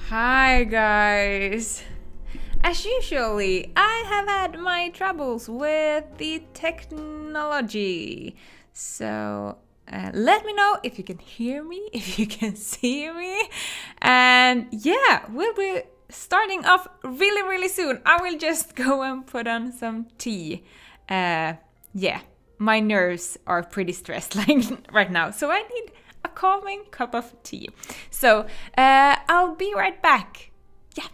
Hi guys! As usually, I have had my troubles with the technology. So let me know if you can hear me, if you can see me. And yeah, we'll be starting off really soon. I will just go and put on some tea. Yeah, my nerves are pretty stressed right now. So I need a calming cup of tea. So I'll be right back. Yeah.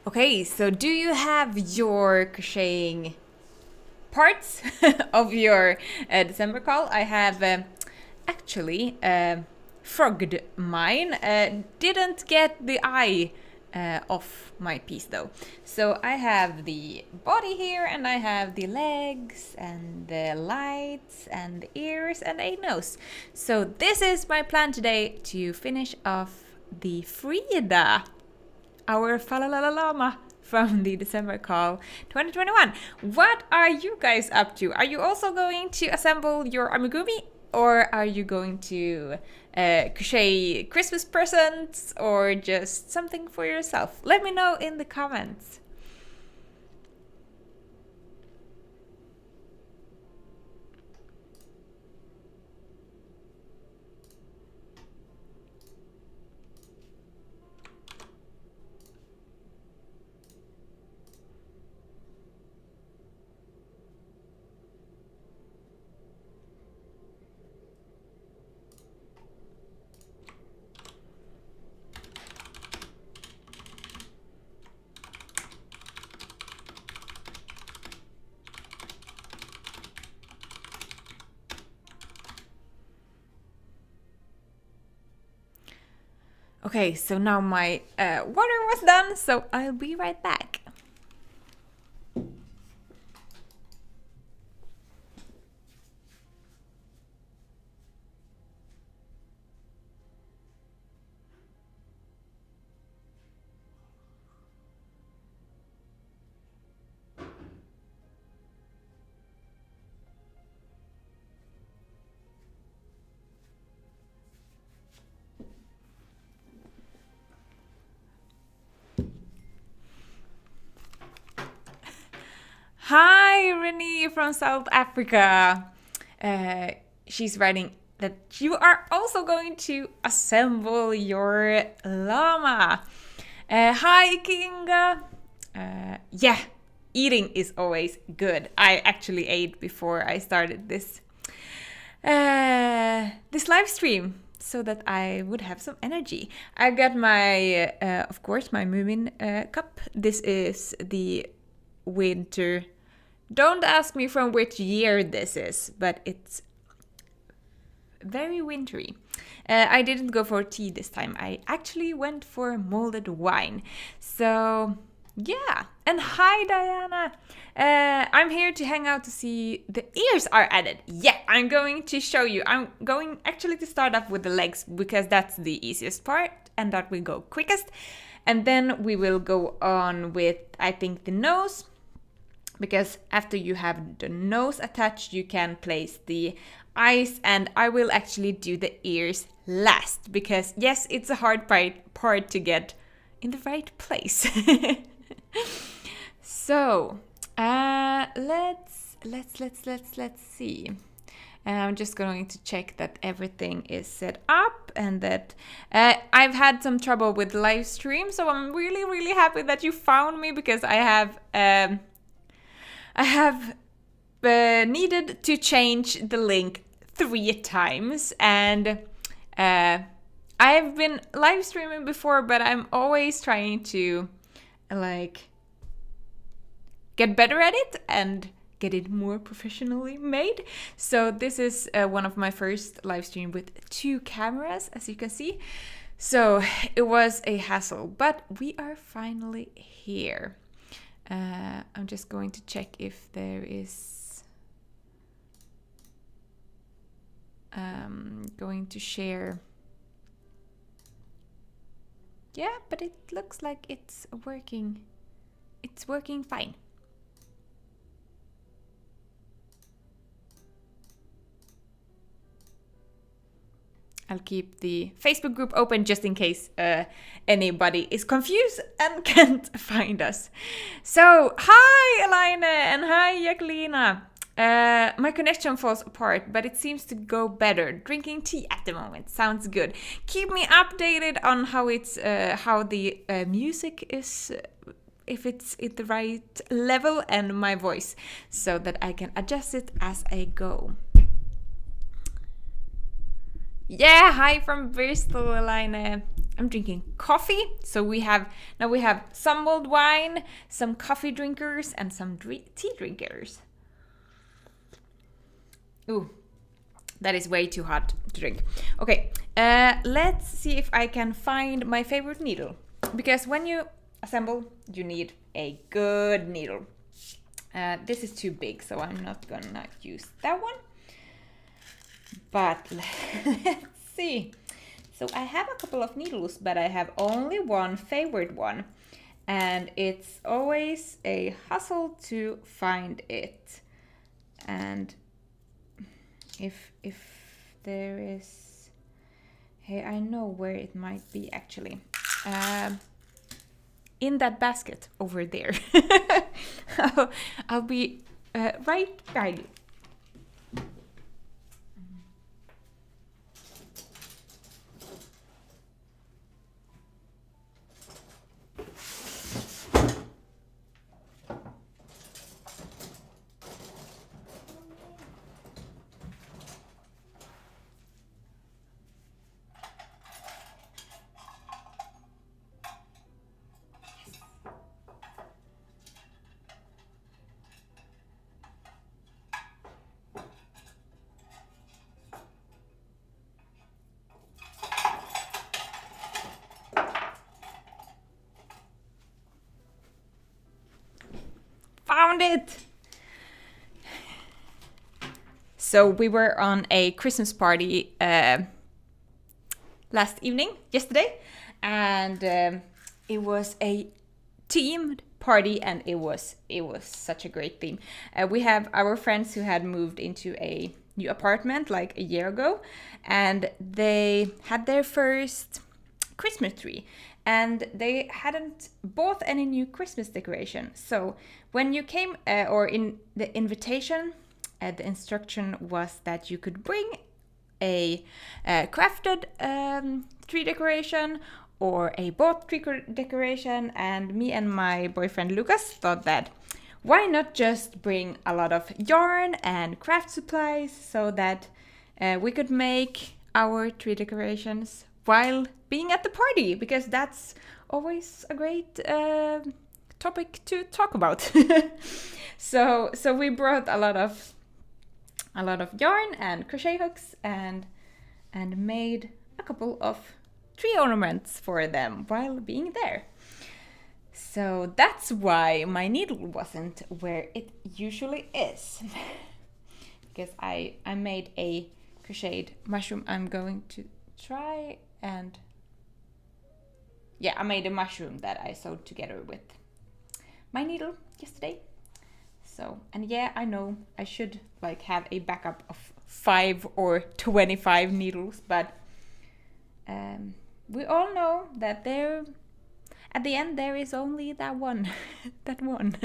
Okay, so do you have your crocheting parts of your December call? I have actually frogged mine. Didn't get the eye off my piece though. So I have the body here, and I have the legs and the lights and the ears and a nose. So this is my plan today, to finish off the Frida, our Falalala llama from the December call 2021. What are you guys up to? Are you also going to assemble your amigurumi, or are you going to crochet Christmas presents, or just something for yourself? Let me know in the comments. Okay, so now my water was done, so I'll be right back. Hi, Renee from South Africa. She's writing that you are also going to assemble your llama. Hi, Kinga. Yeah, eating is always good. I actually ate before I started this live stream, so that I would have some energy. I got my, of course, my Moomin cup. This is the winter. Don't ask me from which year this is, but it's very wintry. I didn't go for tea this time. I actually went for molded wine. So yeah. And hi, Diana. I'm here to hang out to see the ears are added. Yeah, I'm going to show you. I'm going actually to start off with the legs, because that's the easiest part and that will go quickest. And then we will go on with, I think, the nose. Because after you have the nose attached, you can place the eyes, and I will actually do the ears last, because yes, it's a hard part to get in the right place. So let's let's see. I'm just going to check that everything is set up and that I've had some trouble with live stream, so I'm really happy that you found me, because I have needed to change the link 3 times, and I've been live streaming before, but I'm always trying to like get better at it and get it more professionally made. So this is one of my first live stream with 2 cameras, as you can see. So it was a hassle, but we are finally here. I'm just going to check if there is going to share. Yeah, but it looks like it's working. It's working fine. I'll keep the Facebook group open just in case anybody is confused and can't find us. So, hi Elaine and hi Jacqueline. My connection falls apart, but it seems to go better. Drinking tea at the moment. Sounds good. Keep me updated on how it's how the music is, if it's at the right level, and my voice, so that I can adjust it as I go. Yeah, hi from Bristol, Elaine. I'm drinking coffee. So we have some mulled wine, some coffee drinkers, and some tea drinkers. Ooh, that is way too hot to drink. Okay, let's see if I can find my favorite needle. Because when you assemble, you need a good needle. This is too big, so I'm not gonna use that one. But let's see. So I have a couple of needles, but I have only one favorite one. And it's always a hassle to find it. And if there is... Hey, I know where it might be actually. In that basket over there. I'll be right behind you. Found it! So we were on a Christmas party yesterday, and it was a themed party, and it was such a great theme. We have our friends who had moved into a new apartment like a year ago, and they had their first Christmas tree. And they hadn't bought any new Christmas decoration. So when you came, or in the invitation, the instruction was that you could bring a crafted tree decoration or a bought tree decoration. And me and my boyfriend Lucas thought that why not just bring a lot of yarn and craft supplies so that we could make our tree decorations while being at the party, because that's always a great topic to talk about. So we brought a lot of yarn and crochet hooks and made a couple of tree ornaments for them while being there. So that's why my needle wasn't where it usually is. Because I made a crocheted mushroom. I'm going to try and... Yeah, I made a mushroom that I sewed together with my needle yesterday. So, and yeah, I know I should like have a backup of 5 or 25 needles, but we all know that there, at the end, there is only that one. That one.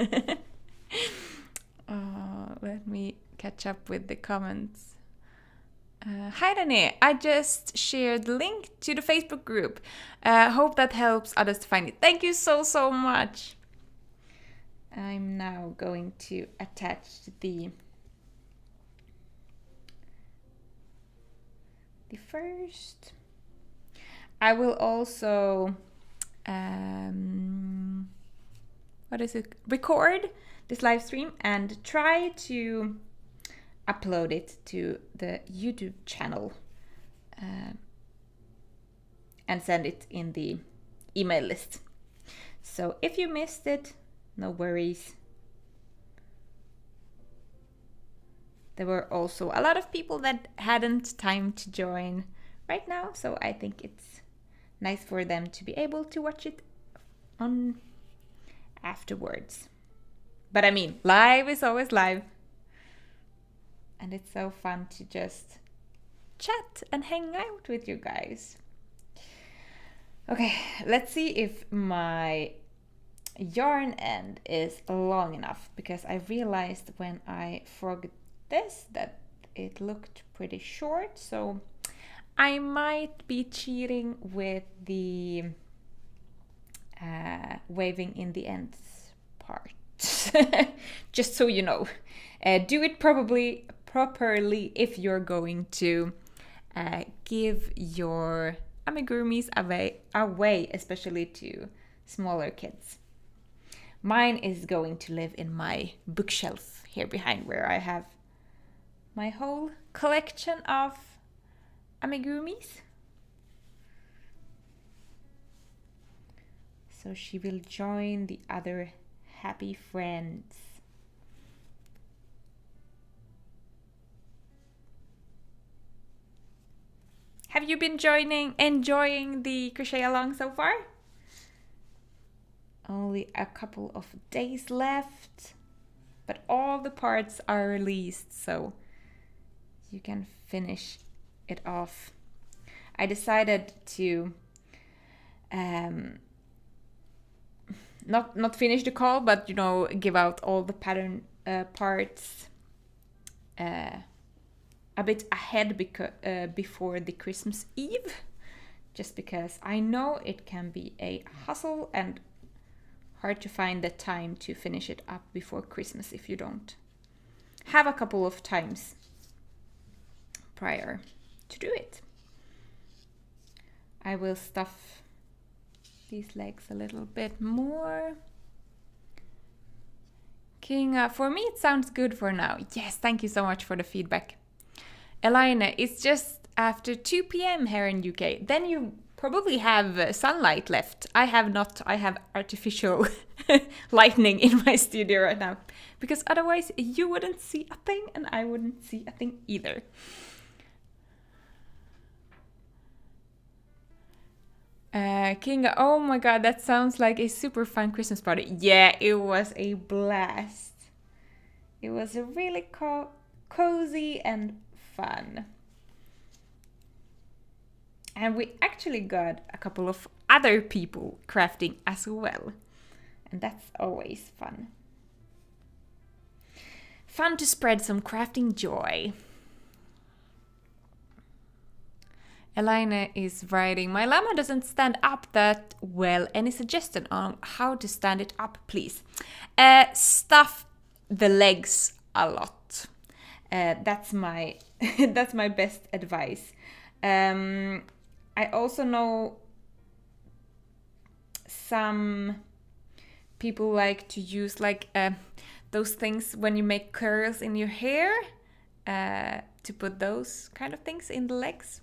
Let Let me catch up with the comments. Hi Danny, I just shared the link to the Facebook group. Hope that helps others to find it. Thank you so much. I'm now going to attach the first. I will also record this live stream and try to upload it to the YouTube channel and send it in the email list. So if you missed it, no worries. There were also a lot of people that hadn't time to join right now, so I think it's nice for them to be able to watch it on afterwards. But I mean, live is always live. And it's so fun to just chat and hang out with you guys. Okay, let's see if my yarn end is long enough, because I realized when I frogged this that it looked pretty short, so I might be cheating with the waving in the ends part. Just so you know. Do it properly if you're going to give your amigurumis away, especially to smaller kids. Mine is going to live in my bookshelf here behind, where I have my whole collection of amigurumis. So she will join the other happy friends. Have you been enjoying the crochet along so far? Only a couple of days left, but all the parts are released, so you can finish it off. I decided to not finish the call, but give out all the pattern parts a bit ahead before the Christmas Eve, just because I know it can be a hustle and hard to find the time to finish it up before Christmas if you don't have a couple of times prior to do it. I will stuff these legs a little bit more. King, for me it sounds good for now. Yes, thank you so much for the feedback. Elena, it's just after 2 p.m. here in UK. Then you probably have sunlight left. I have not. I have artificial lightning in my studio right now. Because otherwise you wouldn't see a thing and I wouldn't see a thing either. Kinga, oh my god, that sounds like a super fun Christmas party. Yeah, it was a blast. It was a really cozy and fun. And we actually got a couple of other people crafting as well. And that's always fun. Fun to spread some crafting joy. Elena is writing, my llama doesn't stand up that well. Any suggestion on how to stand it up, please? Stuff the legs a lot. That's my that's my best advice. I also know some people like to use those things when you make curls in your hair, to put those kind of things in the legs.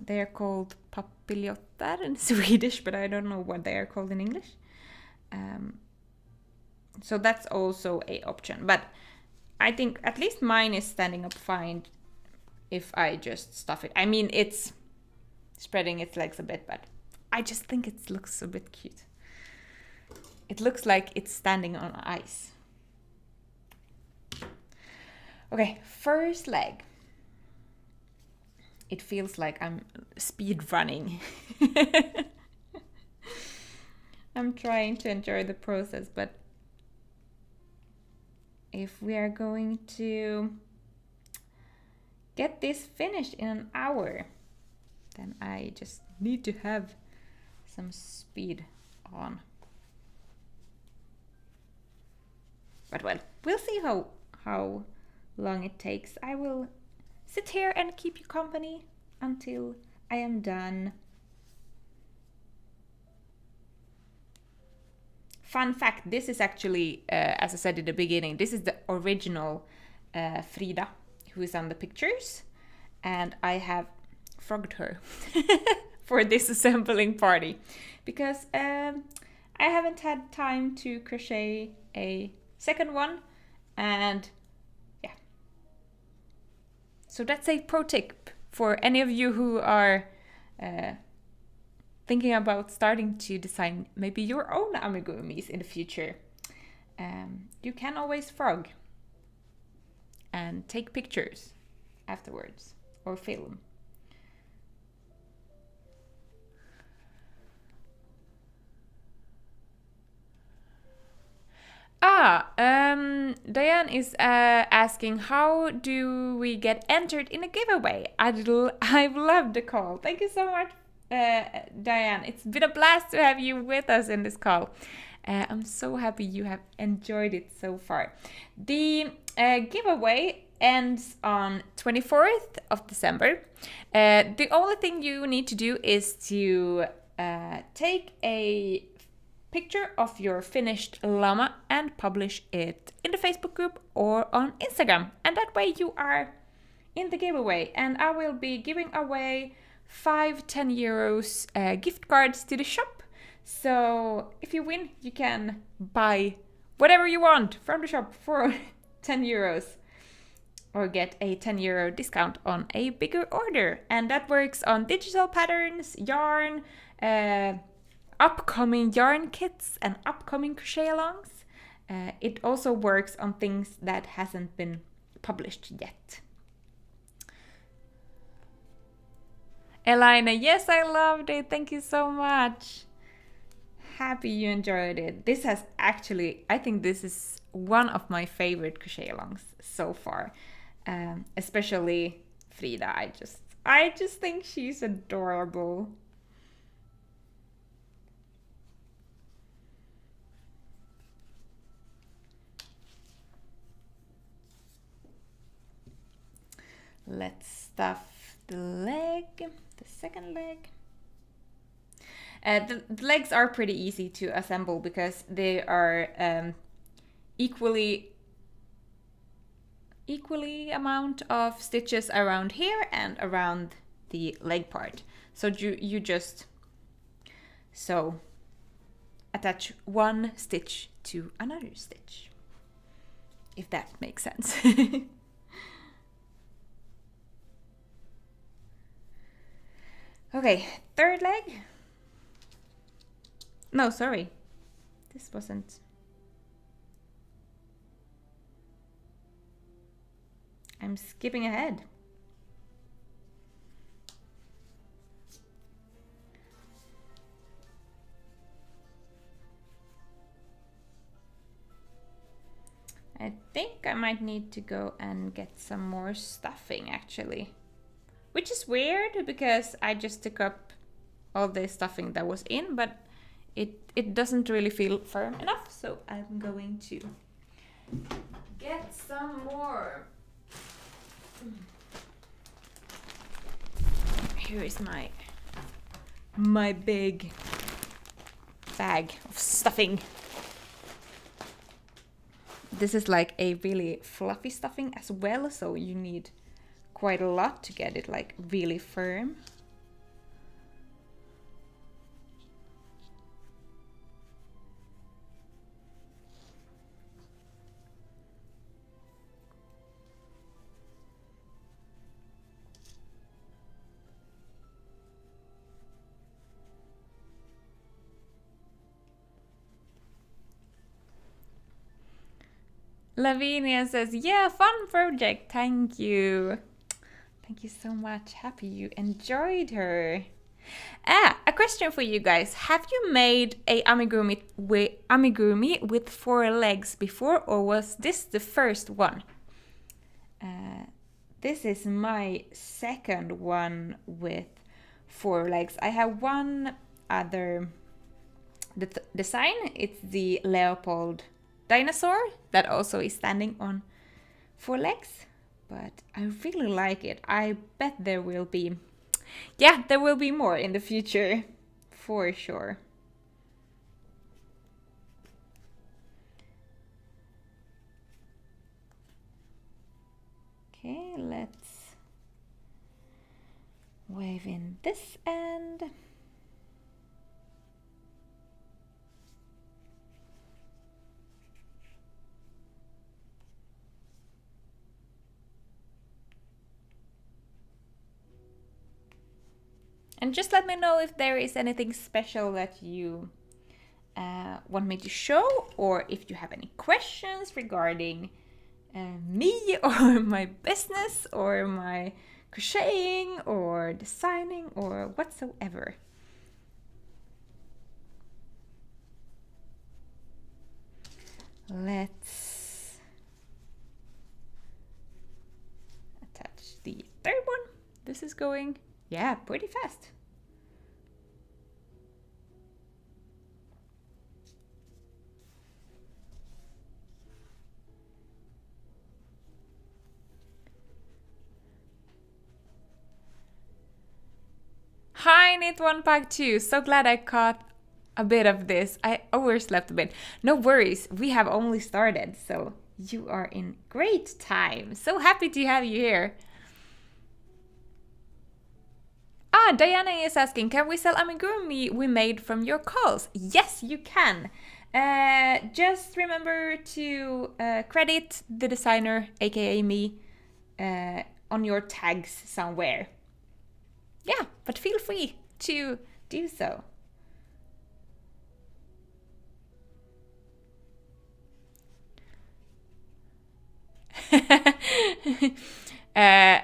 They are called papiljotter in Swedish, but I don't know what they are called in English. So that's also an option. But I think at least mine is standing up fine if I just stuff it. I mean, it's spreading its legs a bit, but I just think it looks a bit cute. It looks like it's standing on ice. Okay, first leg. It feels like I'm speed running. I'm trying to enjoy the process, but if we are going to get this finished in an hour, then I just need to have some speed on. But well, we'll see how long it takes. I will sit here and keep you company until I am done. Fun fact, this is actually, as I said in the beginning, this is the original Frida who is on the pictures, and I have frogged her for this assembling party because I haven't had time to crochet a second one, and yeah. So that's a pro tip for any of you who are thinking about starting to design maybe your own amigurumis in the future. You can always frog and take pictures afterwards or film. Diane is asking, how do we get entered in a giveaway? I've loved the call. Thank you so much, Diane. It's been a blast to have you with us in this call. I'm so happy you have enjoyed it so far. The giveaway ends on 24th of December. The only thing you need to do is to take a picture of your finished llama and publish it in the Facebook group or on Instagram, and that way you are in the giveaway, and I will be giving away 5-10 euros gift cards to the shop. So if you win, you can buy whatever you want from the shop for 10 euros or get a 10 euro discount on a bigger order, and that works on digital patterns, yarn, upcoming yarn kits and upcoming crochet alongs. It also works on things that hasn't been published yet. Elina, yes, I loved it. Thank you so much. Happy you enjoyed it. This has actually, I think this is one of my favorite crochet alongs so far. Especially Frida. I just think she's adorable. Let's stuff the leg, the second leg. The legs are pretty easy to assemble because they are equally amount of stitches around here and around the leg part. So you just attach one stitch to another stitch, if that makes sense. Okay, third leg. No, sorry. This wasn't. I'm skipping ahead. I think I might need to go and get some more stuffing actually. Which is weird because I just took up all the stuffing that was in, but it doesn't really feel firm enough, so I'm going to get some more. Here is my big bag of stuffing. This is like a really fluffy stuffing as well, so you need quite a lot to get it like really firm. Lavinia says, yeah, fun project, thank you. Thank you so much. Happy you enjoyed her. A question for you guys. Have you made a amigurumi with 4 legs before, or was this the first one? This is my second one with 4 legs. I have one other design. It's the leopard dinosaur that also is standing on 4 legs, but I really like it. I bet there will be, yeah, there will be more in the future, for sure. Okay, let's wave in this end. And just let me know if there is anything special that you want me to show, or if you have any questions regarding me or my business or my crocheting or designing or whatsoever. Let's attach the third one. This is going, yeah, pretty fast. Hi, Knit One Pack 2. So glad I caught a bit of this. I overslept a bit. No worries, we have only started, so you are in great time. So happy to have you here. Ah, Diana is asking, can we sell amigurumi we made from your calls? Yes, you can. Just remember to credit the designer, aka me, on your tags somewhere. Yeah, but feel free to do so.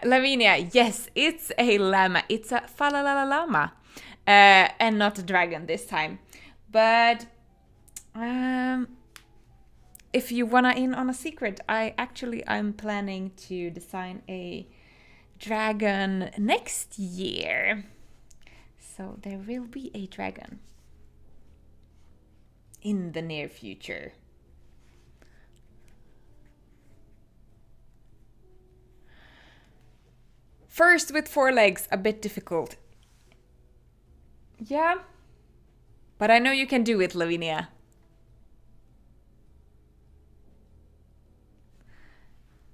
Lavinia, yes, it's a llama. It's a falalala llama, and not a dragon this time. But if you wanna in on a secret, I'm planning to design a dragon next year. So there will be a dragon in the near future. First with 4 legs, a bit difficult. Yeah, but I know you can do it, Lavinia.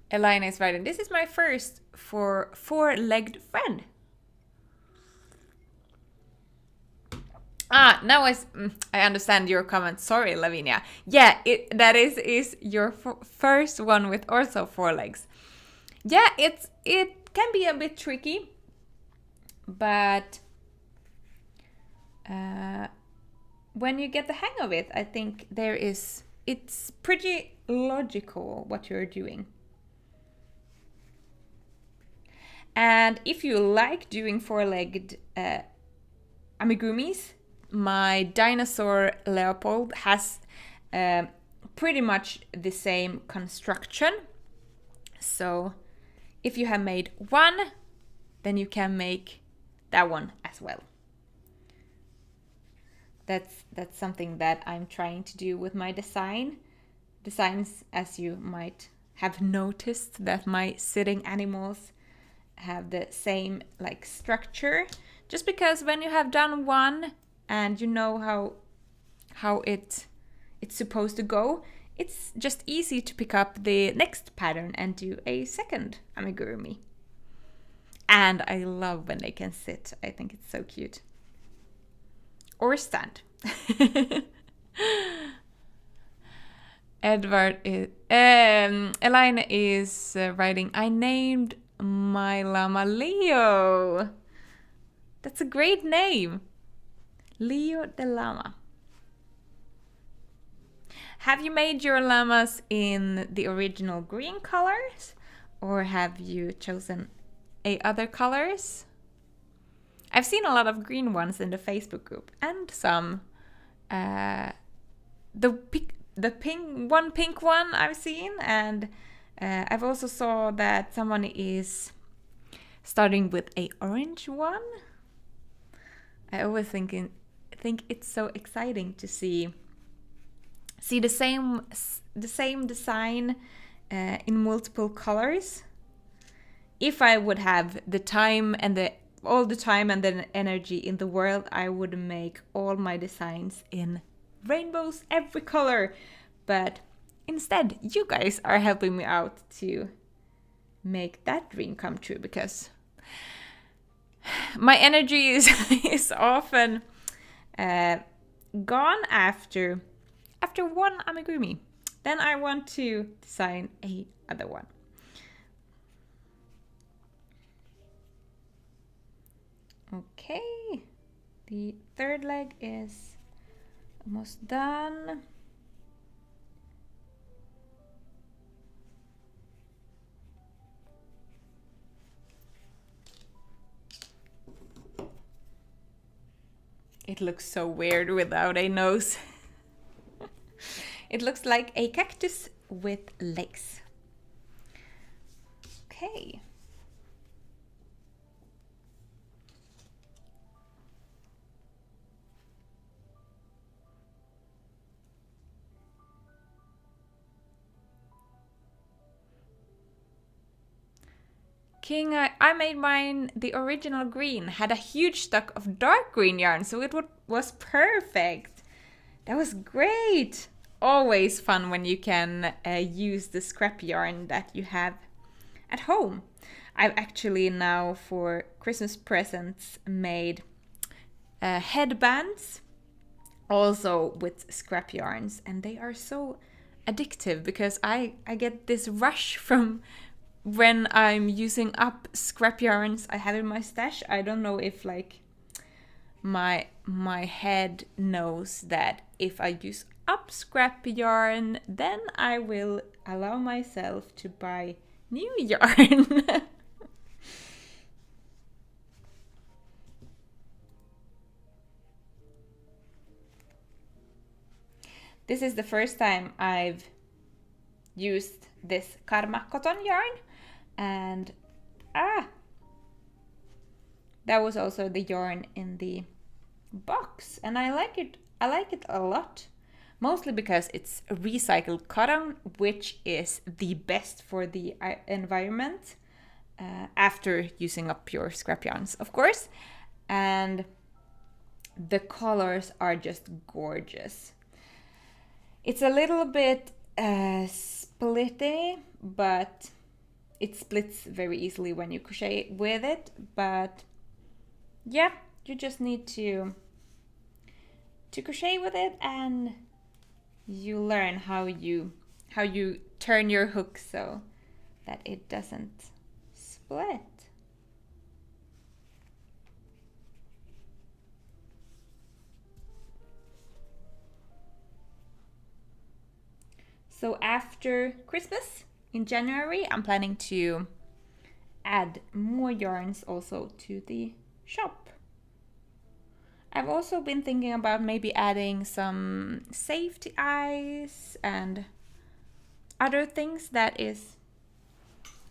Elena is writing, this is my first for 4-legged friend. Ah, now I understand your comment. Sorry, Lavinia. Yeah, that is your first one with also 4 legs. Yeah, it can be a bit tricky, but when you get the hang of it, I think it's pretty logical what you're doing. And if you like doing 4-legged amigurumis, my dinosaur leopard has pretty much the same construction. So if you have made one, then you can make that one as well. That's something that I'm trying to do with my designs, as you might have noticed that my sitting animals have the same like structure, just because when you have done one and you know how it's supposed to go, it's just easy to pick up the next pattern and do a second amigurumi. And I love when they can sit. I think it's so cute. Or stand. Edward is Elena is writing, I named my llama Leo. That's a great name. Leo the llama. Have you made your llamas in the original green colors, or have you chosen other colors? I've seen a lot of green ones in the Facebook group and some the pink one I've seen, and I've also saw that someone is starting with a orange one. I always think it's so exciting to see the same design in multiple colors. If I would have the time and all the time and the energy in the world, I would make all my designs in rainbows, every color. But instead, you guys are helping me out to make that dream come true, because my energy is often gone after one amigurumi. Then I want to design another one. Okay, the third leg is almost done. It looks so weird without a nose. It looks like a cactus with legs. Okay. King, I made mine the original green, had a huge stock of dark green yarn, so it was perfect. That was great. Always fun when you can use the scrap yarn that you have at home. I've actually now for Christmas presents made headbands also with scrap yarns, and they are so addictive because I get this rush from when I'm using up scrap yarns I have in my stash. I don't know if like my head knows that if I use up scrap yarn, then I will allow myself to buy new yarn. This is the first time I've used this Karma cotton yarn, and that was also the yarn in the box, and I like it a lot, mostly because it's recycled cotton, which is the best for the environment after using up your scrap yarns, of course, and the colors are just gorgeous. It's a little bit splitty, but it splits very easily when you crochet with it. But yeah, you just need to crochet with it, and you learn how you turn your hook so that it doesn't split. So after Christmas in January, I'm planning to add more yarns also to the shop. I've also been thinking about maybe adding some safety eyes and other things that is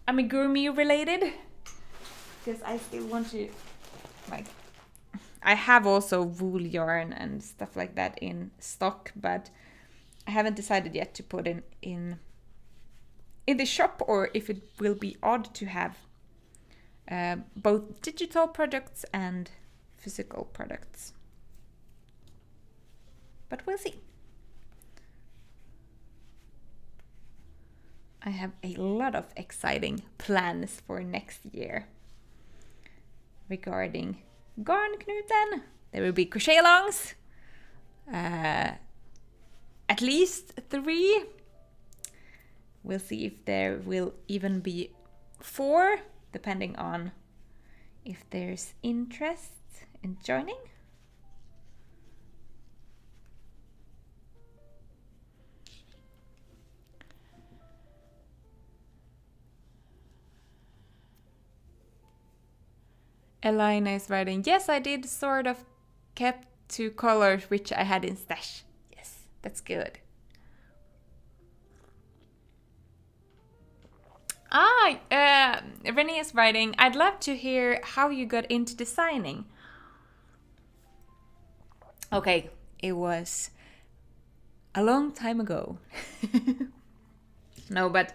amigurumi related, because I still want to, like, I have also wool yarn and stuff like that in stock, but I haven't decided yet to put in the shop, or if it will be odd to have both digital products and physical products. But we'll see. I have a lot of exciting plans for next year regarding Garnknuten. There will be crochet alongs. At least 3. We'll see if there will even be 4, depending on if there's interest in joining. Elena is writing, yes, I did sort of kept to colors which I had in stash. Yes, that's good. Renee is writing, I'd love to hear how you got into designing. Okay, it was a long time ago. No, but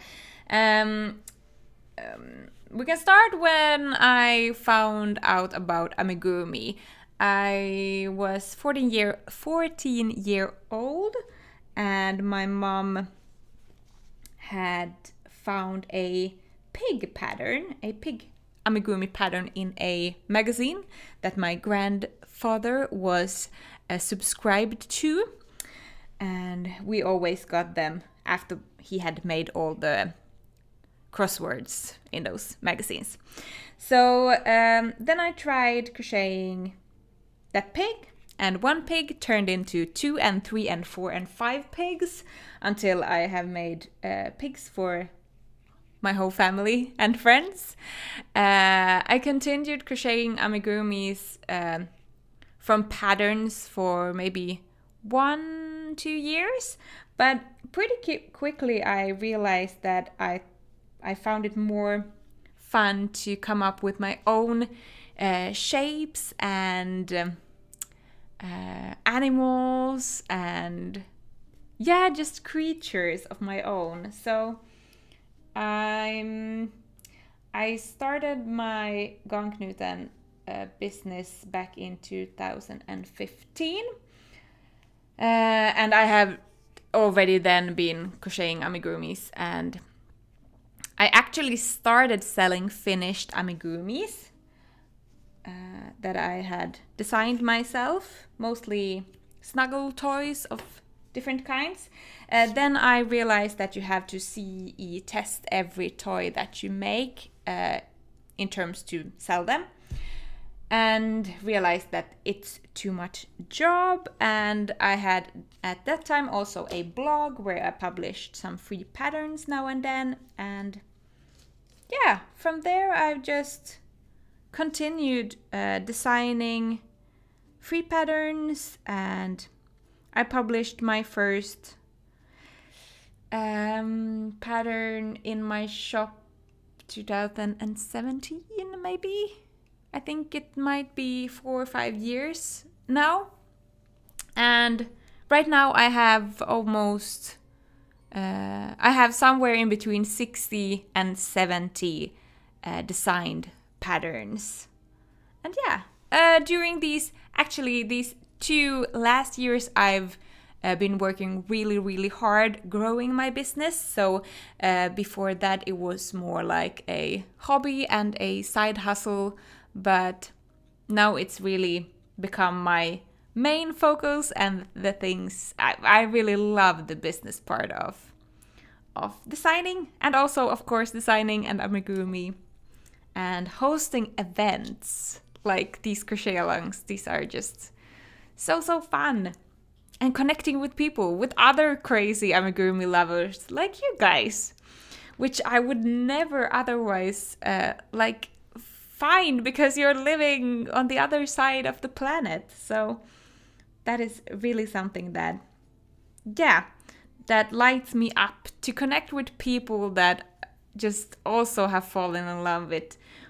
we can start when I found out about amigurumi. I was 14 year old, and my mom had found a pig amigurumi pattern in a magazine that my grandfather was subscribed to, and we always got them after he had made all the crosswords in those magazines. So then I tried crocheting that pig, and one pig turned into 2 and 3 and 4 and 5 pigs until I have made pigs for my whole family and friends. I continued crocheting amigurumis from patterns for maybe 1-2 years, but pretty quickly I realized that I found it more fun to come up with my own shapes and animals and just creatures of my own. So I started my Garnknuten business back in 2015, and I have already then been crocheting amigurumis, and I actually started selling finished amigurumis that I had designed myself, mostly snuggle toys of different kinds. Then I realized that you have to CE test every toy that you make in terms to sell them, and realized that it's too much job. And I had at that time also a blog where I published some free patterns now and then, and from there I've just continued designing free patterns, and I published my first pattern in my shop 2017 maybe. I think it might be 4 or 5 years now. And right now I have almost I have somewhere in between 60 and 70 designed patterns. And during these 2 last years, I've been working really, really hard growing my business. So before that, it was more like a hobby and a side hustle. But now it's really become my main focus and the things I really love the business part of designing, and also of course designing and amigurumi and hosting events like these crochet alongs. These are just so fun, and connecting with people, with other crazy amigurumi lovers like you guys, which I would never otherwise find because you're living on the other side of the planet. So that is really something that lights me up, to connect with people that just also have fallen in love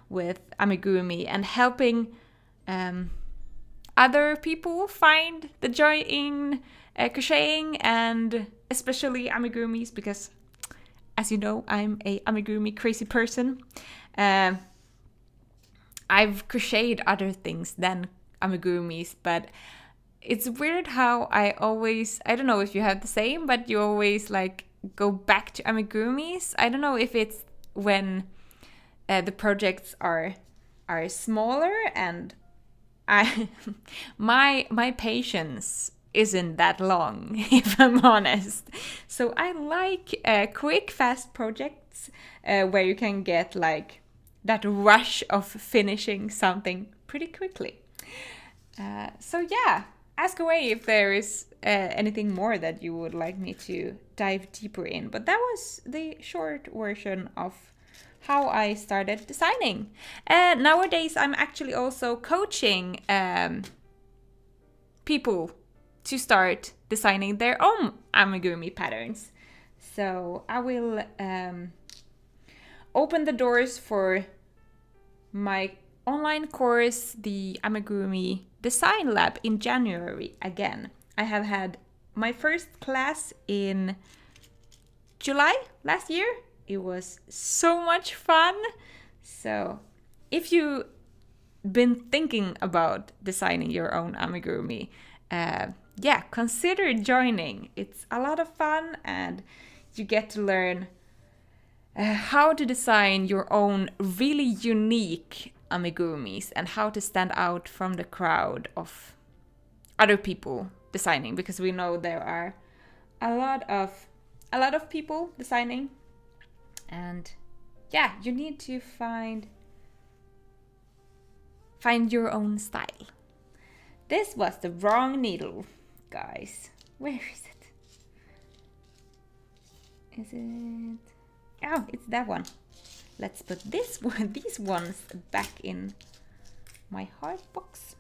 with amigurumi, and helping other people find the joy in crocheting, and especially amigurumis, because as you know, I'm a amigurumi crazy person. I've crocheted other things than amigurumis, but it's weird how I don't know if you have the same, but you always go back to amigurumis. I don't know if it's when the projects are smaller, and my patience isn't that long, if I'm honest. So I like quick, fast projects where you can get that rush of finishing something pretty quickly. Ask away if there is anything more that you would like me to dive deeper in. But that was the short version of how I started designing. Nowadays, I'm actually also coaching people to start designing their own amigurumi patterns. So I will open the doors for my online course, the Amigurumi Design Lab, in January again. I have had my first class in July last year. It was so much fun. So if you've been thinking about designing your own amigurumi, yeah, consider joining. It's a lot of fun and you get to learn how to design your own really unique amigurumis and how to stand out from the crowd of other people designing, because we know there are a lot of people designing, and yeah, you need to find your own style. This was the wrong needle, guys. Where is it? Is it? Oh, it's that one. Let's put these ones back in my hard box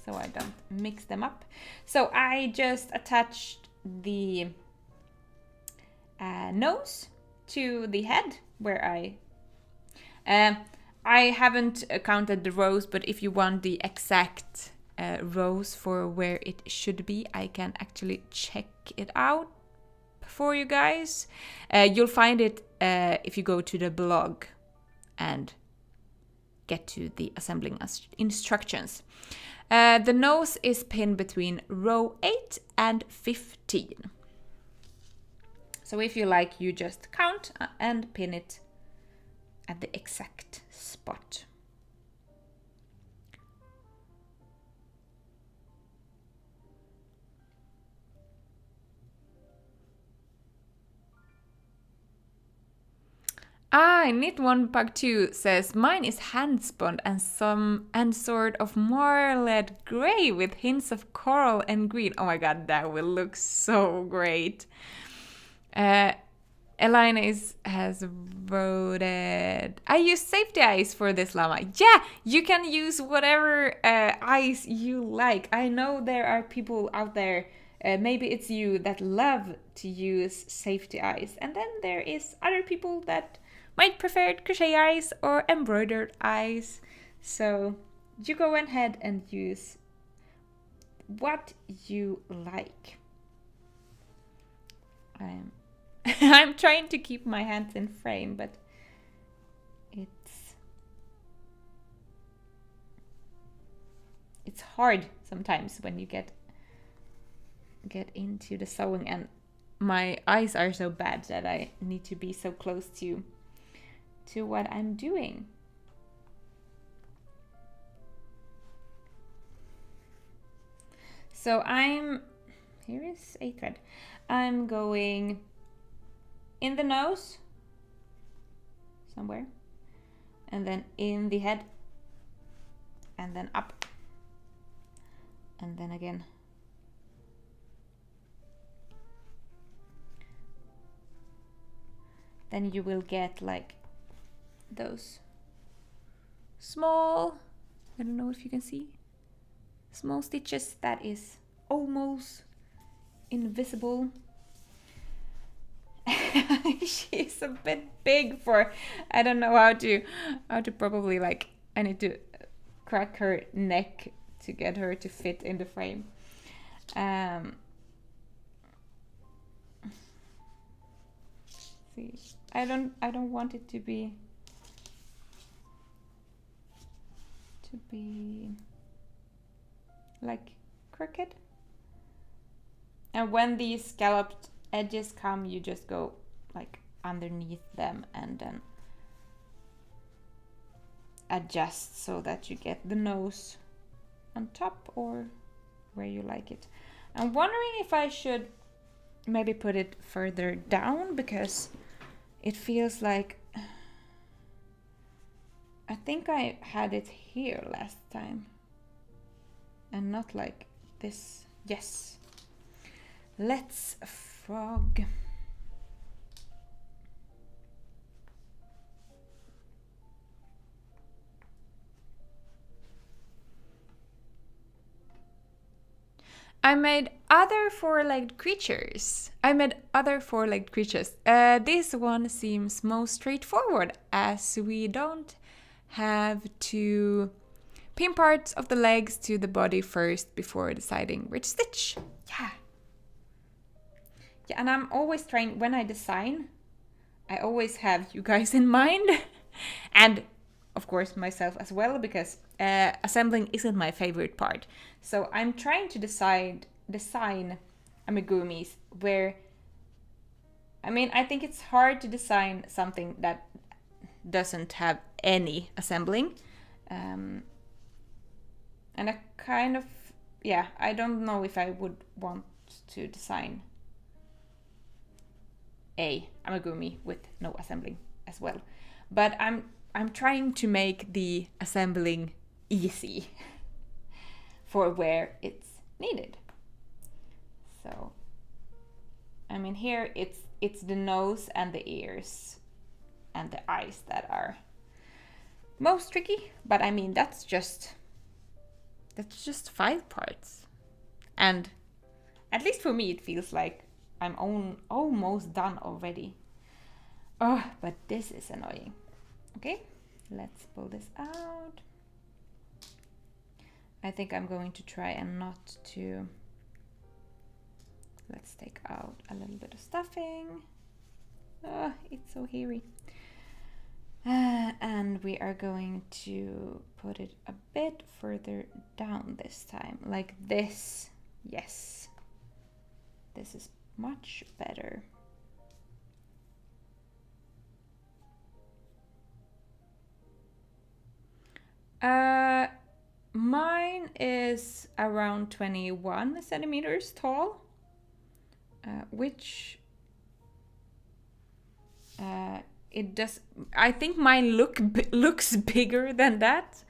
so I don't mix them up. So I just attached the nose to the head where I haven't counted the rows, but if you want the exact rows for where it should be, I can actually check it out for you guys. You'll find it if you go to the blog and get to the assembling instructions. The nose is pinned between row 8 and 15. So if you like, you just count and pin it at the exact spot. Knit One Bug 2 says mine is hand spun and sort of marled gray with hints of coral and green. Oh my god, that will look so great. Elena has voted. I use safety eyes for this llama. Yeah, you can use whatever eyes you like. I know there are people out there, maybe it's you, that love to use safety eyes. And then there is other people that might prefer crochet eyes or embroidered eyes. So you go ahead and use what you like. I'm trying to keep my hands in frame, but it's hard sometimes when you get into the sewing, and my eyes are so bad that I need to be so close to what I'm doing. So here is a thread. I'm going in the nose somewhere, and then in the head, and then up, and then again. Then you will get like those small, I don't know if you can see, small stitches that is almost invisible. She's a bit big for, I don't know how to probably, like, I need to crack her neck to get her to fit in the frame. See, I don't want it to be like crooked. And when these scalloped edges come, you just go like underneath them and then adjust so that you get the nose on top or where you like it. I'm wondering if I should maybe put it further down, because it feels like, I think I had it here last time and not like this. Yes. Let's frog. I made other four-legged creatures. This one seems most straightforward, as we don't have to pin parts of the legs to the body first before deciding which stitch. Yeah, and I'm always trying, when I design, I always have you guys in mind. And of course myself as well, because assembling isn't my favorite part. So I'm trying to design amigurumis where, I mean, I think it's hard to design something that doesn't have any assembling. And I kind of, yeah, I don't know if I would want to design a amigurumi with no assembling as well. But I'm trying to make the assembling easy for where it's needed. So, I mean, here it's the nose and the ears and the eyes that are most tricky. But I mean, that's just 5 parts, and at least for me, it feels like I'm almost done already. Oh, but this is annoying. Okay, let's pull this out. I think I'm going to try and not to... Let's take out a little bit of stuffing. Oh, it's so hairy. And we are going to put it a bit further down this time, like this. Yes, this is much better. Mine is around 21 centimeters tall, which it does. I think mine looks bigger than that,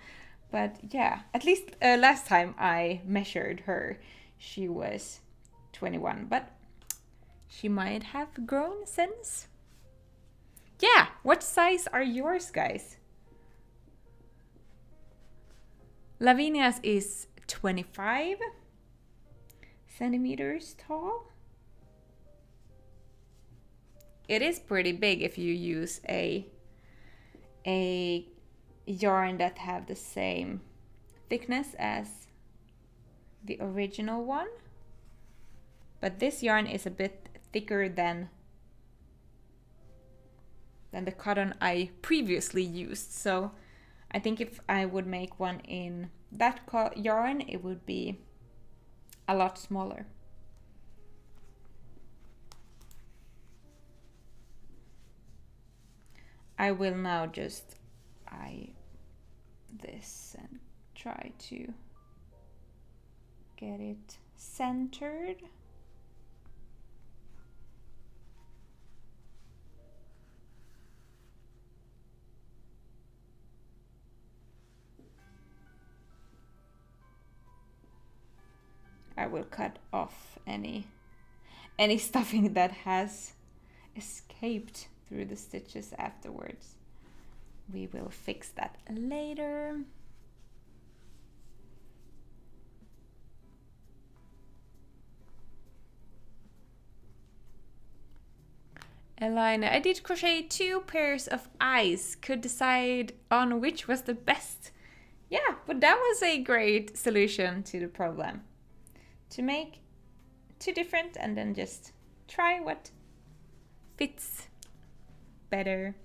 but yeah, at least last time I measured her, she was 21, but she might have grown since. Yeah, what size are yours, guys? Lavinia's is 25 centimeters tall. It is pretty big if you use a yarn that have the same thickness as the original one. But this yarn is a bit thicker than the cotton I previously used. So I think if I would make one in that yarn, it would be a lot smaller. I will now just eye this and try to get it centered. I will cut off any stuffing that has escaped through the stitches afterwards. We will fix that later. Elena, I did crochet 2 pairs of eyes. Could decide on which was the best. Yeah, but that was a great solution to the problem. To make 2 different and then just try what fits better.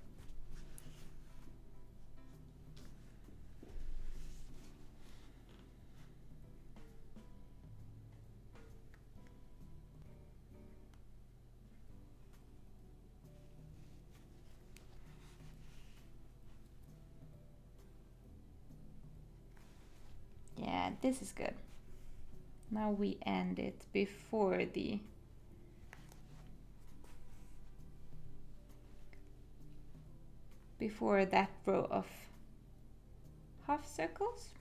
Yeah, this is good. Now we end it before that row of half circles.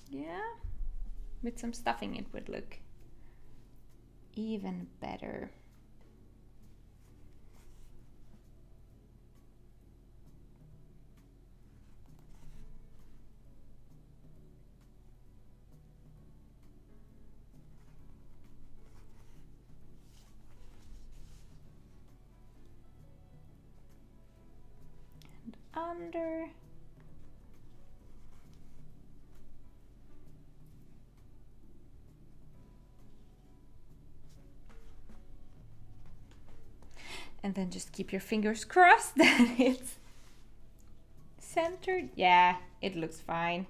Yeah, with some stuffing it would look even better. And under. And then just keep your fingers crossed that it's centered. Yeah, it looks fine.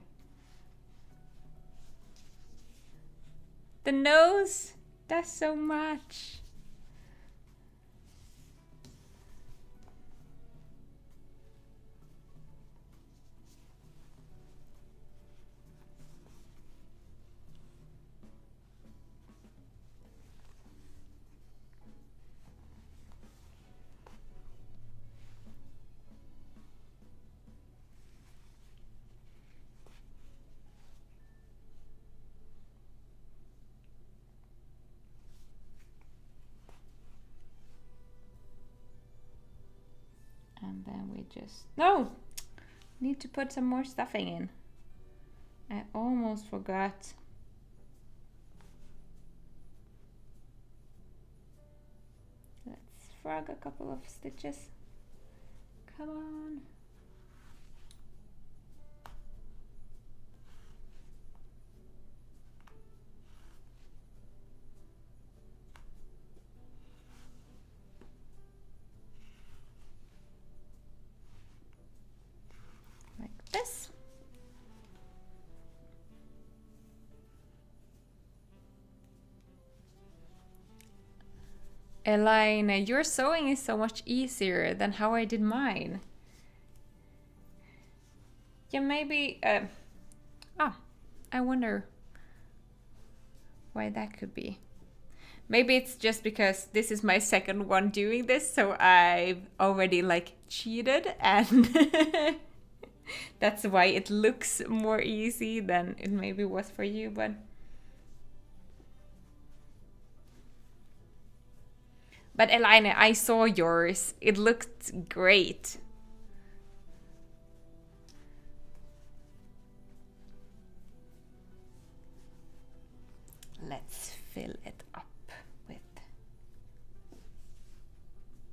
The nose does so much. And then we just, no, need to put some more stuffing in. I almost forgot. Let's frog a couple of stitches. Come on. This. Elaine, your sewing is so much easier than how I did mine. Yeah, maybe, I wonder why that could be. Maybe it's just because this is my second one doing this, so I've already like cheated and that's why it looks more easy than it maybe was for you, but Elaine, I saw yours. It looked great. Let's fill it up with,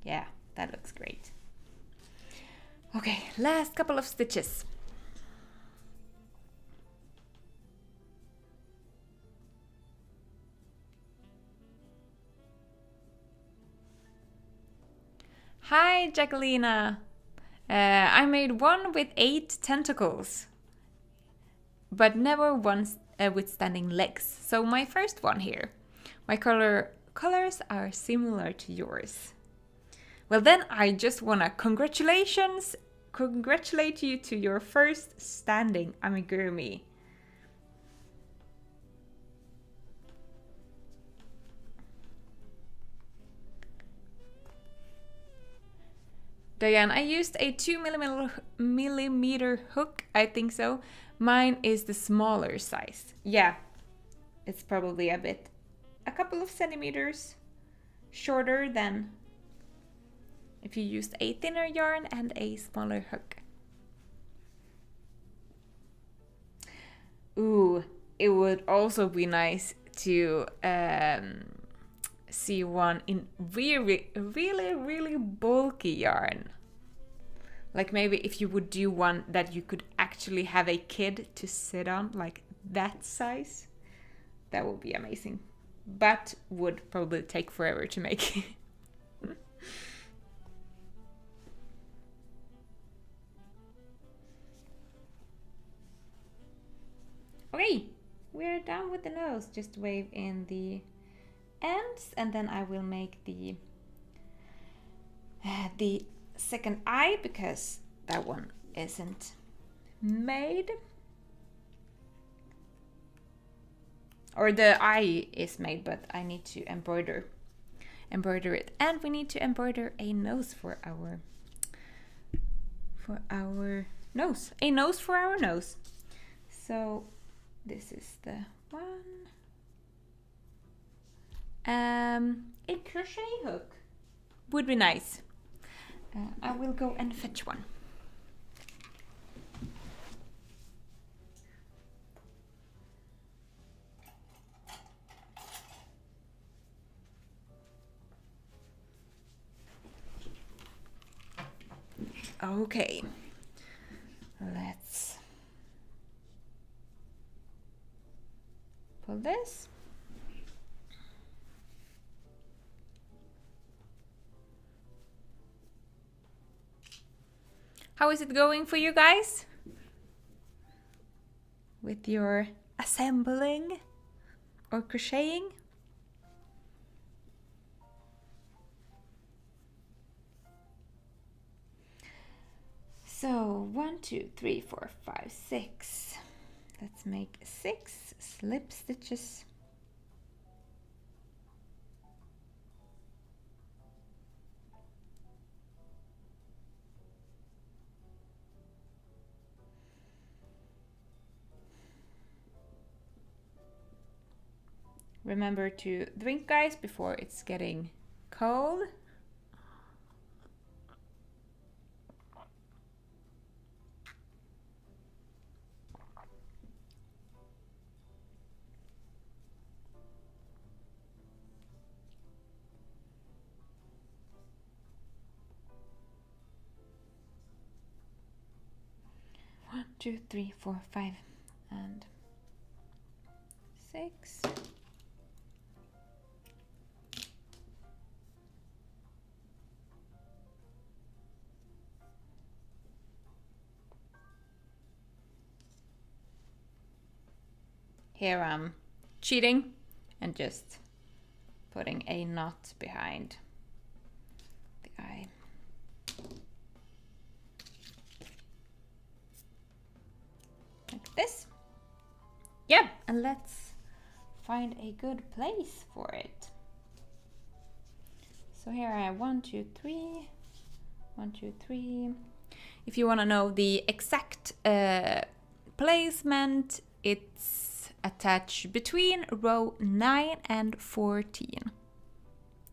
yeah, that looks great. Okay, last couple of stitches. Hi, Jacquelina. I made one with 8 tentacles, but never one with standing legs. So my first one here. My colors are similar to yours. Well, then I just wanna congratulate you to your first standing amigurumi. Diane, I used a 2mm hook, I think so. Mine is the smaller size. Yeah, it's probably a couple of centimeters shorter than if you used a thinner yarn and a smaller hook. Ooh, it would also be nice to see one in really bulky yarn. Like maybe if you would do one that you could actually have a kid to sit on, like that size, that would be amazing. But would probably take forever to make. Okay, we're done with the nose. Just wave in the ends and then I will make the second eye because that one isn't made. Or the eye is made, but I need to embroider it. And we need to embroider a nose for our nose. A nose for our nose. So this is the one. A crochet hook would be nice. I will go and fetch one. Okay, let's pull this. How is it going for you guys? With your assembling or crocheting? So 1, 2, 3, 4, 5, 6. Let's make 6 slip stitches. Remember to drink, guys, before it's getting cold. One, 2, 3, 4, 5, and 6. Here I'm cheating and just putting a knot behind the eye. Like this. Yeah, and let's find a good place for it. So here I have 1, 2, 3, 1, 2, 3. If you want to know the exact placement, it's attached between row 9 and 14.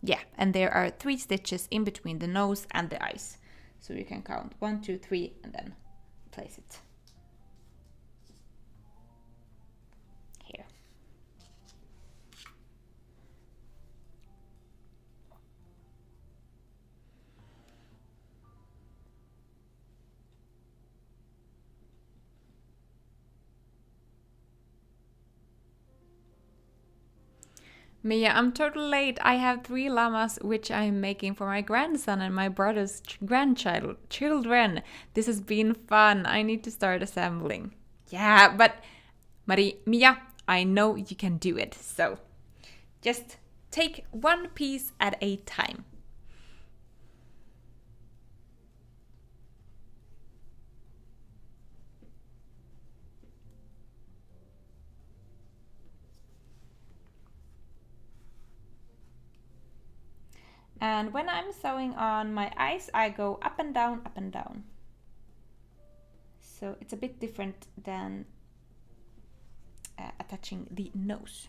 Yeah, and there are 3 stitches in between the nose and the eyes. So you can count 1, 2, 3 and then place it here. Mia, I'm totally late. I have 3 llamas which I'm making for my grandson and my brother's children. This has been fun. I need to start assembling. Yeah, but Mia, I know you can do it. So just take one piece at a time. And when I'm sewing on my eyes, I go up and down, up and down. So it's a bit different than attaching the nose.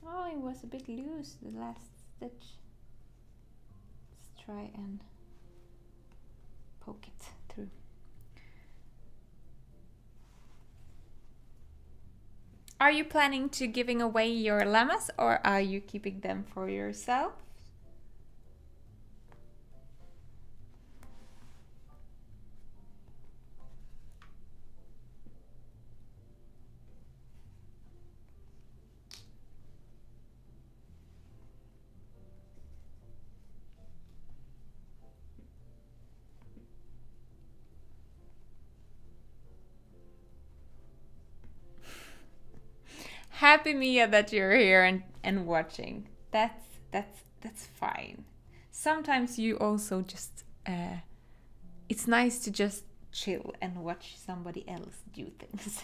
Oh, it was a bit loose, the last stitch. Let's try and poke it through. Are you planning to giving away your llamas or are you keeping them for yourself? Happy Mia that you're here and watching. That's fine. Sometimes you also just it's nice to just chill and watch somebody else do things.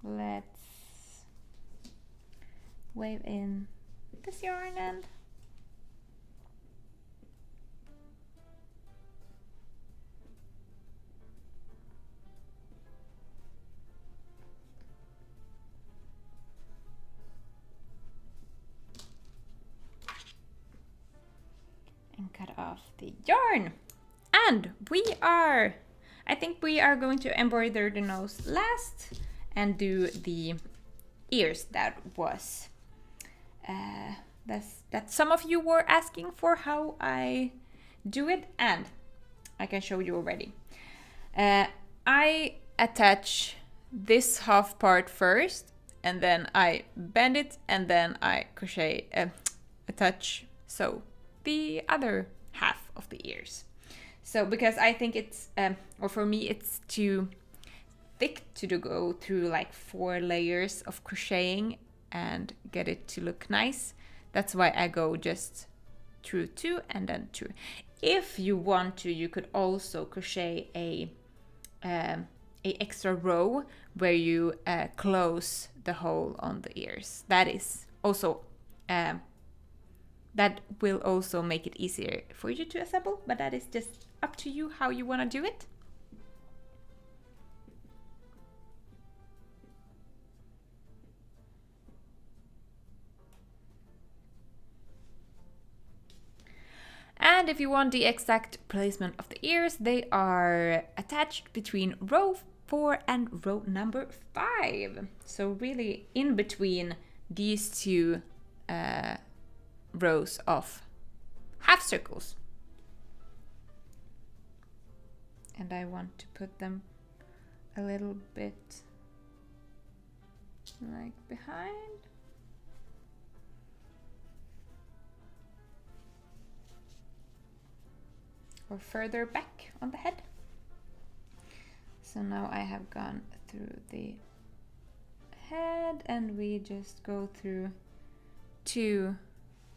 Let's wave in this yarn end. And cut off the yarn. And I think we are going to embroider the nose last and do the ears. That was that some of you were asking for how I do it, and I can show you already. I attach this half part first, and then I bend it, and then I crochet attach the other half of the ears. So because I think it's or for me it's too thick to go through like 4 layers of crocheting and get it to look nice. That's why I go just through 2 and then 2. If you want to, you could also crochet a extra row where you close the hole on the ears. That is also that will also make it easier for you to assemble, but that is just up to you how you want to do it. And if you want the exact placement of the ears, they are attached between row 4 and row number 5. So really in between these 2 rows of half circles. And I want to put them a little bit like behind. Or further back on the head. So now I have gone through the head and we just go through 2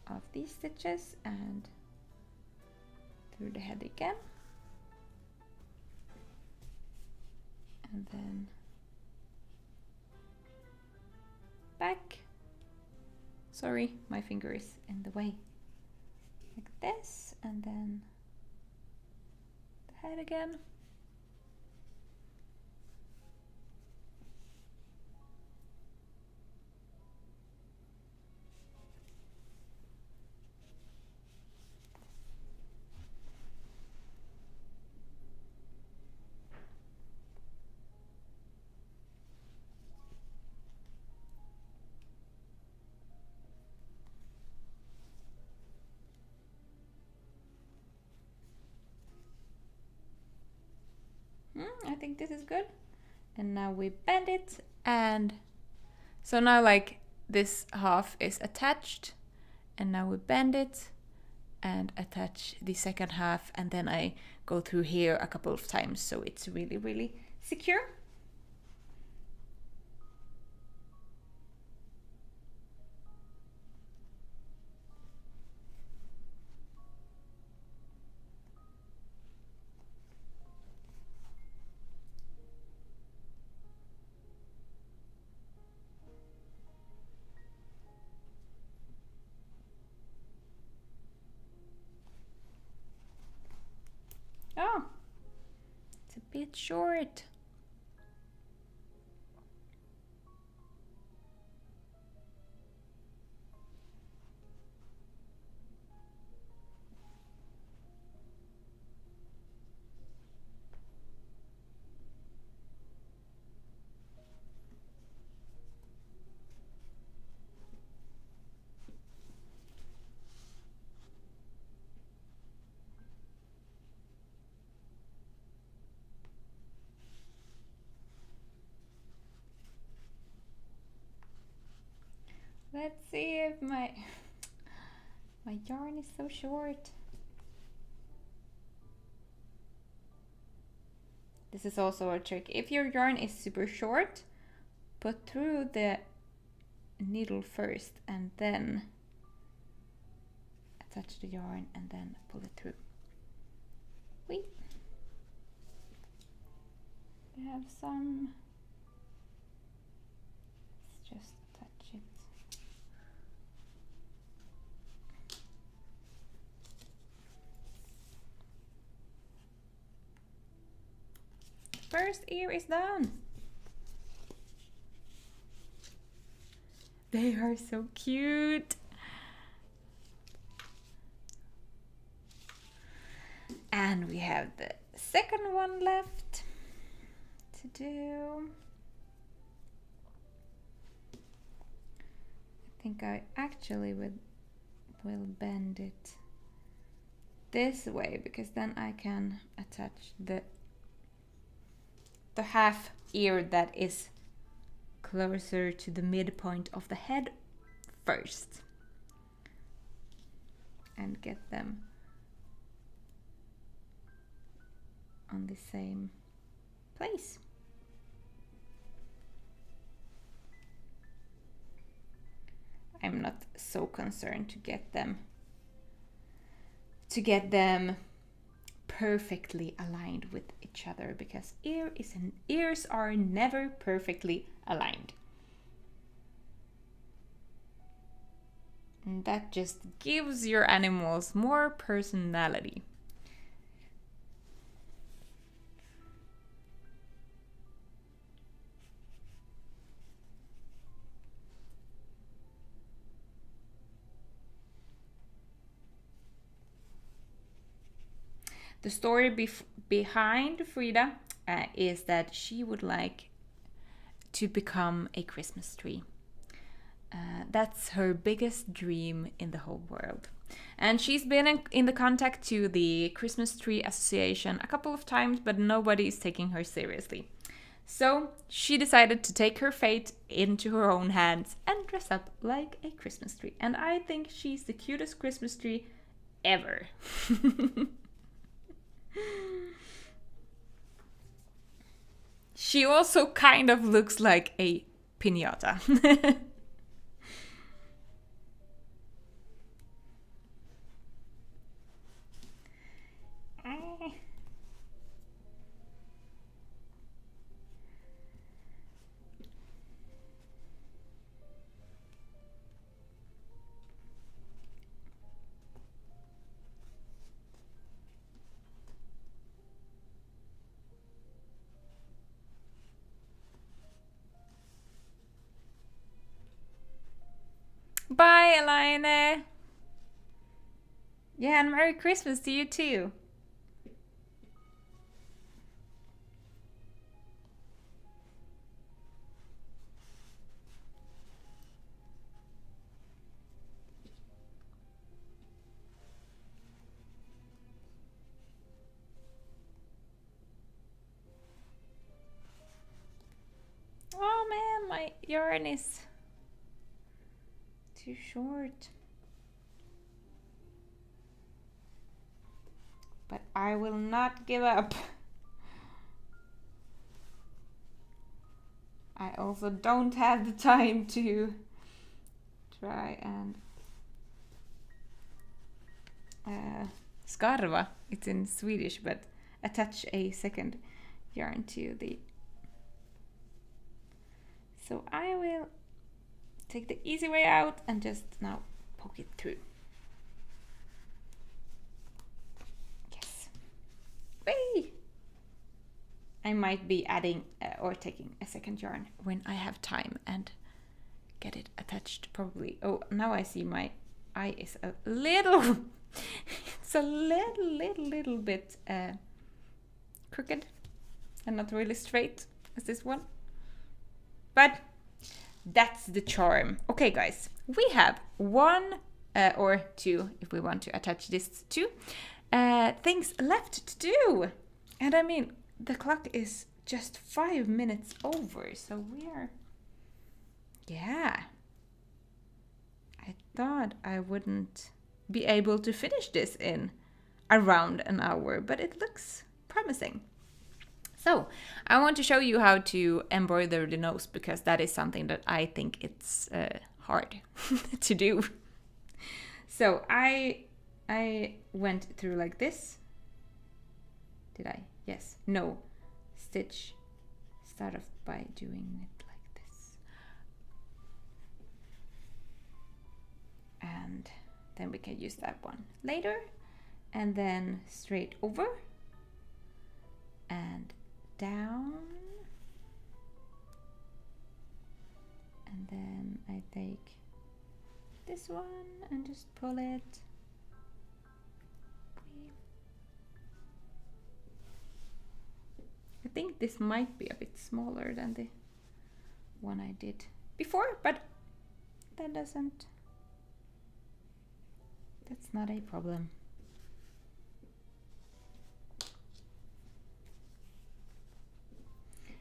of these stitches and through the head again. And then back. Sorry, my finger is in the way. Like this, and then the head again. I think this is good. And now we bend it, and so now like this half is attached, and now we bend it and attach the second half, and then I go through here a couple of times so it's really, really secure. Oh, it's a bit short. Let's see if my yarn is so short. This is also a trick. If your yarn is super short, put through the needle first and then attach the yarn and then pull it through. Wait. We have some. Let's just touch it. First ear is done. They are so cute. And we have the second one left to do. I think I actually will bend it this way, because then I can attach the half ear that is closer to the midpoint of the head first and get them on the same place. I'm not so concerned to get them perfectly aligned with each other, because ears are never perfectly aligned. And that just gives your animals more personality. The story behind Frida is that she would like to become a Christmas tree. That's her biggest dream in the whole world. And she's been in the contact to the Christmas Tree Association a couple of times, but nobody is taking her seriously. So she decided to take her fate into her own hands and dress up like a Christmas tree. And I think she's the cutest Christmas tree ever. She also kind of looks like a piñata. Bye, Elaine. Yeah, and Merry Christmas to you too. Oh man, my yarn is too short. But I will not give up. I also don't have the time to try and skarva, it's in Swedish, but attach a second yarn to the... So I will take the easy way out and just now poke it through. Yes. Whee! I might be adding or taking a second yarn when I have time and get it attached probably. Oh, now I see my eye is a little, it's a little bit crooked and not really straight as this one. But that's the charm. Okay, guys, we have one or two, if we want to attach this to, things left to do. And I mean, the clock is just 5 minutes over, so we are, yeah. I thought I wouldn't be able to finish this in around an hour, but it looks promising. So I want to show you how to embroider the nose, because that is something that I think it's hard to do. So I went through like this. Did I? Yes. No. Stitch. Start off by doing it like this. And then we can use that one later. And then straight over. And down. And then I take this one and just pull it. I think this might be a bit smaller than the one I did before, but that's not a problem.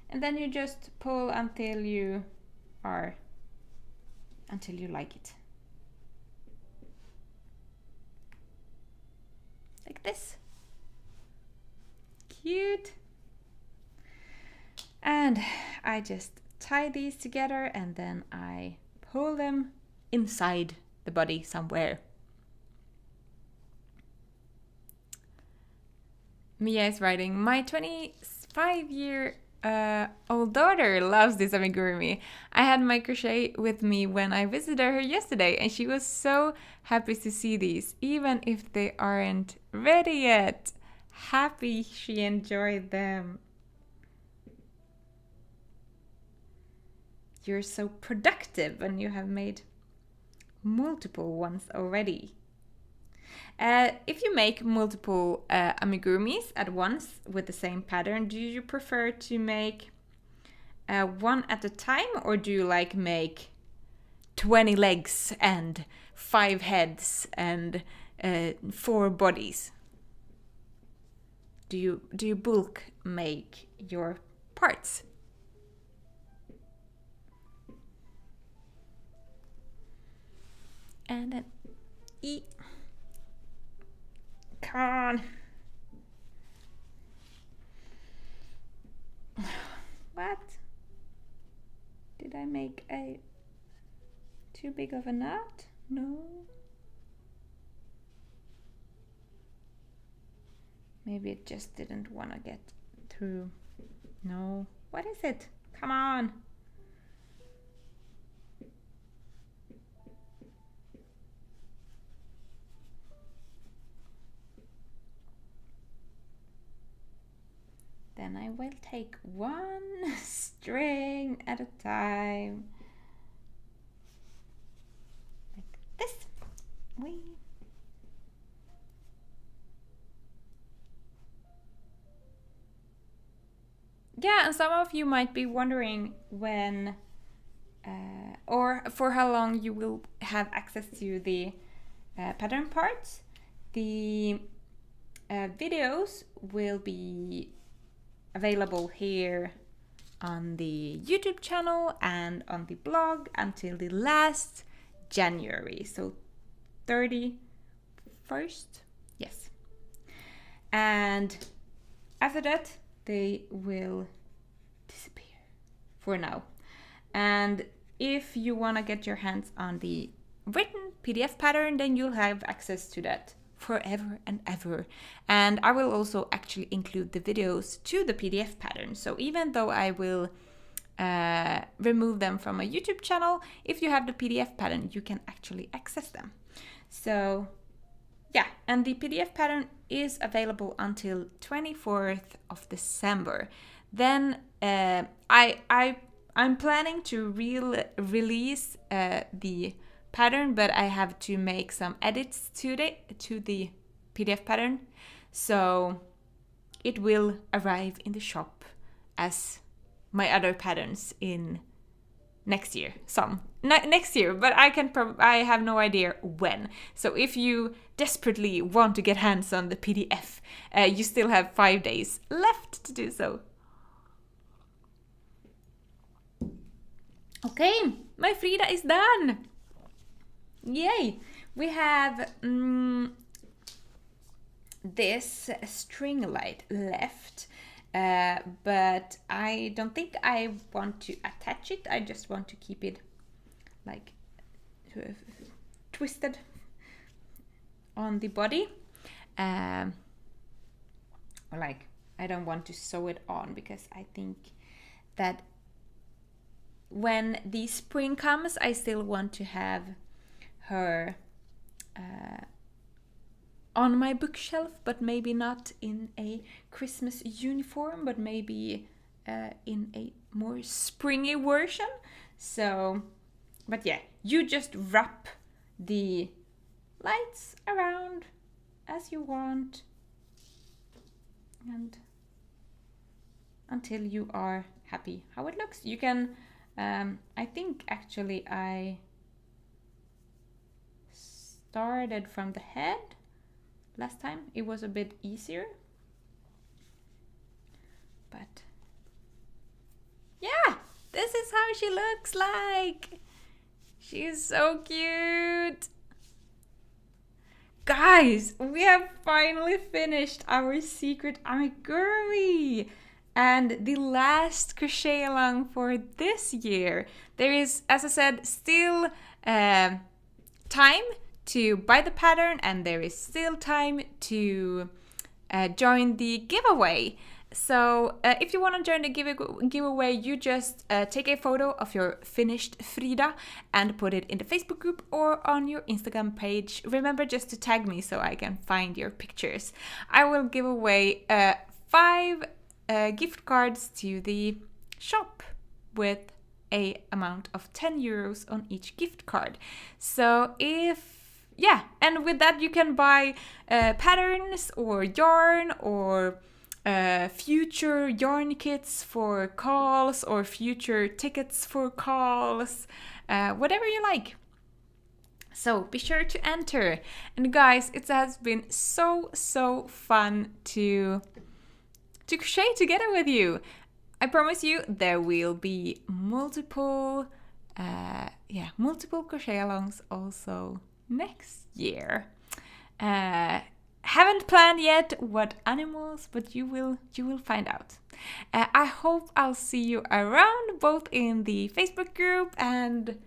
And then you just pull until you like it. Like this. Cute. And I just tie these together and then I pull them inside the body somewhere. Mia is writing, my 25-year-old daughter loves this amigurumi. I had my crochet with me when I visited her yesterday and she was so happy to see these, even if they aren't ready yet. Happy she enjoyed them. You're so productive and you have made multiple ones already. If you make multiple amigurumis at once with the same pattern, do you prefer to make one at a time, or do you like make 20 legs and 5 heads and 4 bodies? Do you bulk make your parts? And then come on. What? Did I make a too big of a knot? No. Maybe it just didn't want to get through. No. What is it? Come on. Then I will take one string at a time. Like this. Whee. Yeah, and some of you might be wondering when or for how long you will have access to the pattern parts. The videos will be available here on the YouTube channel and on the blog until the last January, so 31st, yes. And after that they will disappear for now. And if you want to get your hands on the written PDF pattern, then you'll have access to that forever and ever. And I will also actually include the videos to the PDF pattern. So even though I will remove them from a YouTube channel, if you have the PDF pattern, you can actually access them. So yeah, and the PDF pattern is available until 24th of December. Then I'm planning to release the pattern, but I have to make some edits to the PDF pattern, so it will arrive in the shop as my other patterns in next year. Next year, but I have no idea when. So if you desperately want to get hands on the PDF, you still have 5 days left to do so. Okay, my Frida is done. Yay! We have this string light left, but I don't think I want to attach it. I just want to keep it like twisted on the body. Like, I don't want to sew it on because I think that when the spring comes, I still want to have her on my bookshelf, but maybe not in a Christmas uniform, but maybe in a more springy version. So, but yeah, you just wrap the lights around as you want, and until you are happy how it looks. You can, I think actually I started from the head last time. It was a bit easier, but yeah, this is how she looks like. She's so cute. Guys, we have finally finished our secret amigurumi and the last crochet along for this year. There is, as I said, still time to buy the pattern, and there is still time to join the giveaway. So if you want to join the giveaway, you just take a photo of your finished Frida and put it in the Facebook group or on your Instagram page. Remember just to tag me so I can find your pictures. I will give away 5 gift cards to the shop with a amount of 10 euros on each gift card. So and with that you can buy patterns or yarn or future yarn kits for calls or future tickets for calls, whatever you like. So be sure to enter. And guys, it has been so fun to crochet together with you. I promise you there will be multiple crochet alongs also next year. Haven't planned yet what animals, but you will find out. I hope I'll see you around, both in the Facebook group and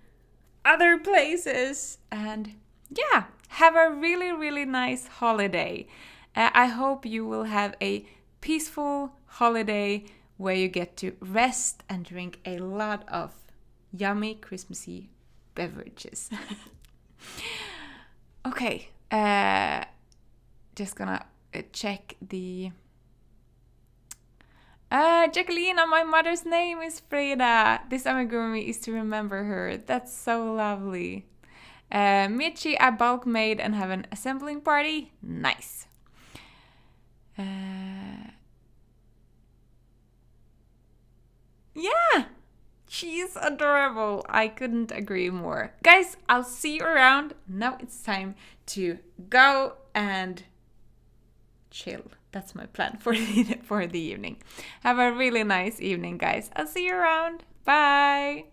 other places. And yeah, have a really nice holiday. I hope you will have a peaceful holiday where you get to rest and drink a lot of yummy Christmassy beverages. Okay, just gonna check the... Jacqueline, my mother's name is Frida. This amigurumi is to remember her. That's so lovely. Michi, I bulk made and have an assembling party. Nice. Yeah, she's adorable. I couldn't agree more. Guys, I'll see you around. Now it's time to go and chill. That's my plan for the evening. Have a really nice evening, guys. I'll see you around. Bye.